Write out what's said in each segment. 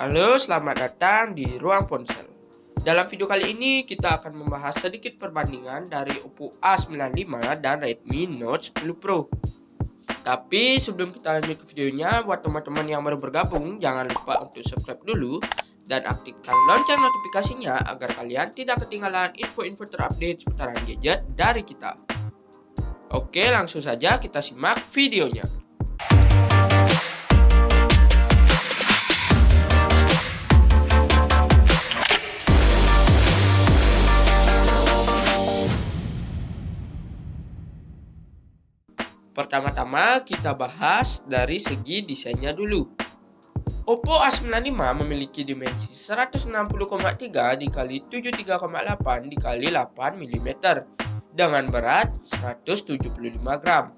Halo, selamat datang di Ruang Ponsel. Dalam video kali ini kita akan membahas sedikit perbandingan dari Oppo A95 dan Redmi Note 10 Pro. Tapi sebelum kita lanjut ke videonya, buat teman-teman yang baru bergabung, jangan lupa untuk subscribe dulu dan aktifkan lonceng notifikasinya agar kalian tidak ketinggalan info-info terupdate seputaran gadget dari kita. Oke, langsung saja kita simak videonya. Pertama-tama kita bahas dari segi desainnya dulu. Oppo A95 memiliki dimensi 160,3 x 73,8 x 8 mm dengan berat 175 gram.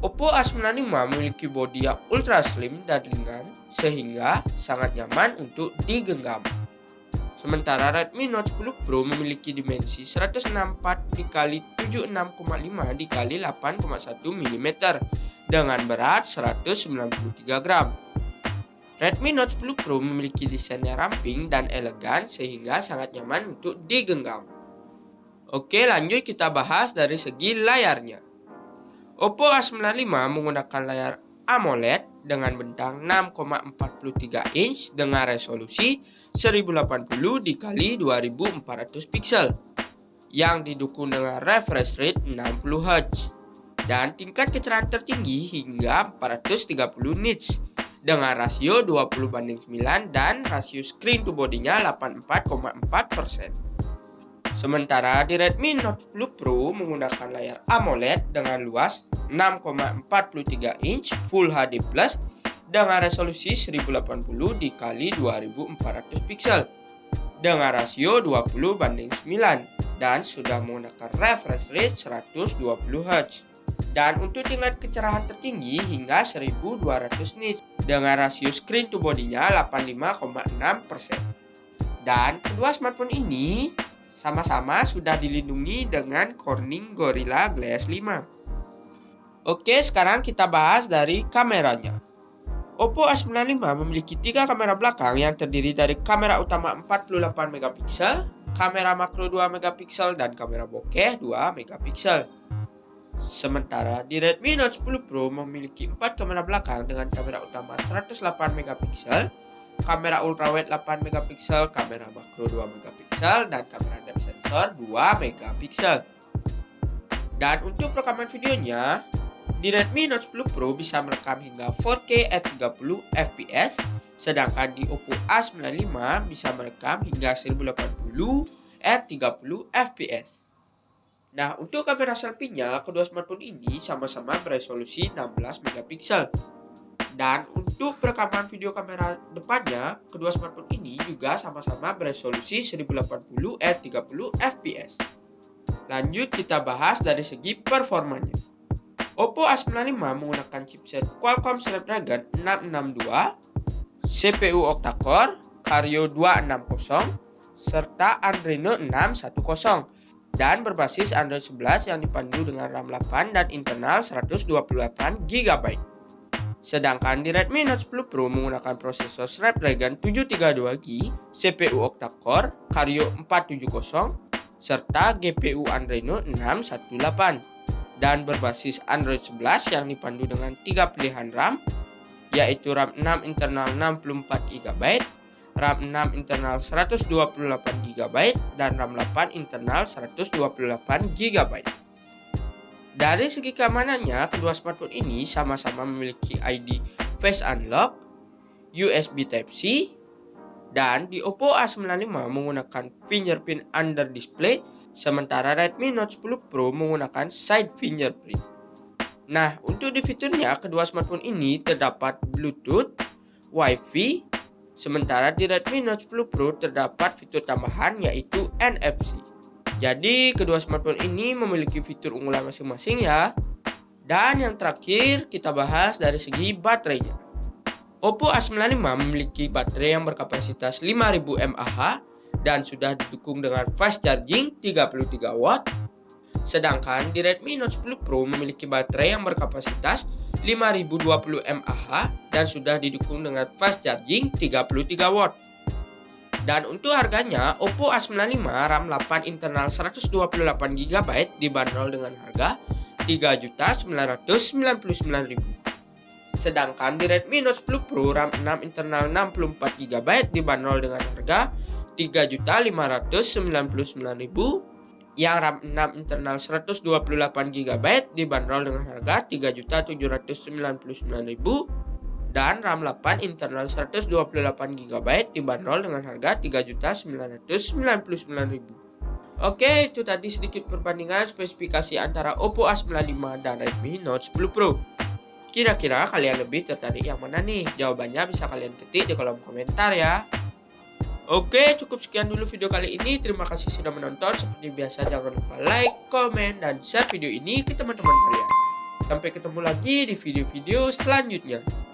Oppo A95 memiliki bodi yang ultra slim dan ringan sehingga sangat nyaman untuk digenggam. Sementara Redmi Note 10 Pro memiliki dimensi 164 x 76,5 x 8,1 mm dengan berat 193 gram. Redmi Note 10 Pro memiliki desain yang ramping dan elegan sehingga sangat nyaman untuk digenggam. Oke, lanjut kita bahas dari segi layarnya. Oppo A95 menggunakan layar AMOLED dengan bentang 6,43 inch dengan resolusi 1080 x 2400 pixel yang didukung dengan refresh rate 60 Hz dan tingkat kecerahan tertinggi hingga 430 nits dengan rasio 20:9 dan rasio screen to body-nya 84,4%. Sementara di Redmi Note 10 Pro menggunakan layar AMOLED dengan luas 6,43 inch Full HD Plus dengan resolusi 1080 x 2400 pixel dengan rasio 20:9 dan sudah menggunakan refresh rate 120 Hz dan untuk tingkat kecerahan tertinggi hingga 1200 nits dengan rasio screen to body-nya 85,6%. Dan kedua smartphone ini sama-sama sudah dilindungi dengan Corning Gorilla Glass 5. Oke, sekarang kita bahas dari kameranya. Oppo A95 memiliki 3 kamera belakang yang terdiri dari kamera utama 48 megapiksel, kamera makro 2 megapiksel, dan kamera bokeh 2 megapiksel. Sementara di Redmi Note 10 Pro memiliki 4 kamera belakang dengan kamera utama 108 megapiksel, kamera ultrawide 8 megapiksel, kamera makro 2 megapiksel, dan kamera depth sensor 2 megapiksel. Dan untuk rekaman videonya, di Redmi Note 10 Pro bisa merekam hingga 4K at 30 fps, sedangkan di Oppo A95 bisa merekam hingga 1080 at 30 fps. Nah, untuk kamera selfie-nya, kedua smartphone ini sama-sama beresolusi 16 megapiksel. Dan untuk perekaman video kamera depannya, kedua smartphone ini juga sama-sama beresolusi 1080 at 30 fps. Lanjut kita bahas dari segi performanya. Oppo A95 menggunakan chipset Qualcomm Snapdragon 662, CPU octa-core, Vario 260, serta Adreno 610 dan berbasis Android 11 yang dipandu dengan RAM 8 dan internal 128 GB. Sedangkan di Redmi Note 10 Pro menggunakan prosesor Snapdragon 732G, CPU octa-core, Vario 470, serta GPU Adreno 618 dan berbasis Android 11 yang dipandu dengan 3 pilihan RAM, yaitu RAM 6 internal 64 GB, RAM 6 internal 128 GB, dan RAM 8 internal 128 GB. Dari segi keamanannya, kedua smartphone ini sama-sama memiliki ID Face Unlock, USB Type-C, dan di Oppo A95 menggunakan fingerprint under display, sementara Redmi Note 10 Pro menggunakan side fingerprint. Nah, untuk di fiturnya, kedua smartphone ini terdapat Bluetooth, Wi-Fi, sementara di Redmi Note 10 Pro terdapat fitur tambahan yaitu NFC. Jadi, kedua smartphone ini memiliki fitur unggulan masing-masing ya. Dan yang terakhir, kita bahas dari segi baterainya. Oppo A95 memiliki baterai yang berkapasitas 5000 mAh dan sudah didukung dengan fast charging 33 watt. Sedangkan di Redmi Note 10 Pro memiliki baterai yang berkapasitas 5020 mAh dan sudah didukung dengan fast charging 33 watt. Dan untuk harganya, Oppo A95 RAM 8 internal 128GB dibanderol dengan harga Rp3.999.000. Sedangkan di Redmi Note 10 Pro RAM 6 internal 64GB dibanderol dengan harga Rp3.599.000. Yang RAM 6 internal 128GB dibanderol dengan harga Rp3.799.000. Dan RAM 8 internal 128GB dibanderol dengan harga Rp3.999.000. Oke, itu tadi sedikit perbandingan spesifikasi antara Oppo A95 dan Redmi Note 10 Pro. Kira-kira kalian lebih tertarik yang mana nih? Jawabannya bisa kalian ketik di kolom komentar ya. Oke, cukup sekian dulu video kali ini. Terima kasih sudah menonton. Seperti biasa, jangan lupa like, komen, dan share video ini ke teman-teman kalian. Sampai ketemu lagi di video-video selanjutnya.